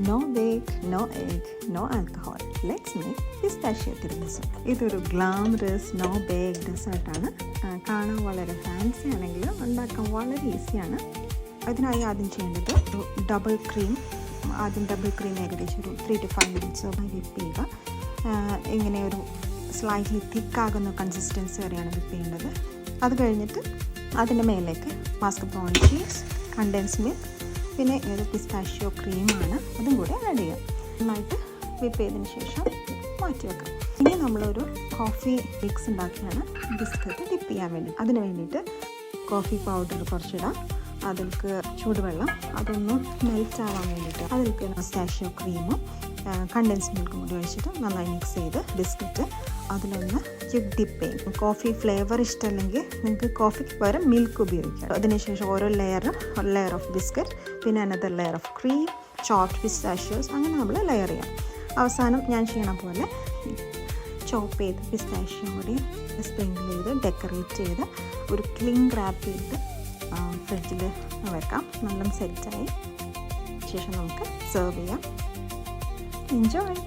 No bake, no egg, no alcohol. Let's make pistachio tiramisu. ഇതൊരു glamorous no bake ഡെസേർട്ടാണ്. കാണാൻ വളരെ fancy ആണെങ്കിലും ഉണ്ടാക്കാൻ വളരെ ഈസിയാണ്. അതിനായി ആദ്യം ചെയ്യേണ്ടത് ഡബിൾ ക്രീം. ഏകദേശം ഒരു 3 to 5 minutes വിപ്പ് ചെയ്യുക. ഇങ്ങനെ ഒരു സ്ലൈറ്റ്ലി തിക്കാകുന്ന കൺസിസ്റ്റൻസി വരെയാണ് വിപ്പ് ചെയ്യേണ്ടത്. അത് കഴിഞ്ഞിട്ട് അതിൻ്റെ മേലേക്ക് മാസ്കപ്പോൺ ചീസ്, കണ്ടൻസ് മിൽക്ക്, പിന്നെ ഒരു പിസ്താഷ്യോ ക്രീമാണ്, അതും കൂടെ ആഡ് ചെയ്യാം. നന്നായിട്ട് വിപ്പ് ചെയ്തതിന് ശേഷം മാറ്റി വെക്കാം. ഇനി നമ്മളൊരു കോഫി മിക്സ് ഉണ്ടാക്കിയാണ് ബിസ്ക്കറ്റ് ഡിപ്പ് ചെയ്യാൻ വേണ്ടി. അതിന് വേണ്ടിയിട്ട് കോഫി പൗഡർ കുറച്ചിടാം. അതിലേക്ക് ചൂടുവെള്ളം അതൊന്ന് മെൽറ്റ് ആവാൻ വേണ്ടിയിട്ട് അതിലേക്ക് പിസ്താഷ്യോ ക്രീമും കണ്ടൻസ് മിൽക്കും കൂടി ഒഴിച്ചിട്ട് നന്നായി മിക്സ് ചെയ്ത് ബിസ്ക്കറ്റ് അതിലൊന്ന് ഡിപ്പ് ചെയ്യും. കോഫി ഫ്ലേവർ ഇഷ്ടമല്ലെങ്കിൽ നിങ്ങൾക്ക് കോഫിക്ക് പകരം മിൽക്ക് ഉപയോഗിക്കാം. അതിനുശേഷം ഓരോ ലെയർ ഓഫ് ബിസ്ക്കറ്റ്, പിന്നെ another layer of cream, chopped pistachios, അങ്ങനെ നമ്മൾ ലെയർ ചെയ്യാം. അവസാനം ഞാൻ ചെയ്യണ പോലെ ചോപ്പ് ചെയ്ത് പിസ്താഷ്യോ കൂടി സ്പ്രിങ്കിൾ ചെയ്ത് ഡെക്കറേറ്റ് ചെയ്ത് ഒരു ക്ലിംഗ് റാപ്പ് ചെയ്ത് ഫ്രിഡ്ജിൽ വെക്കാം. നല്ല സെറ്റായി ശേഷം നമുക്ക് സെർവ് ചെയ്യാം. എൻജോയ്.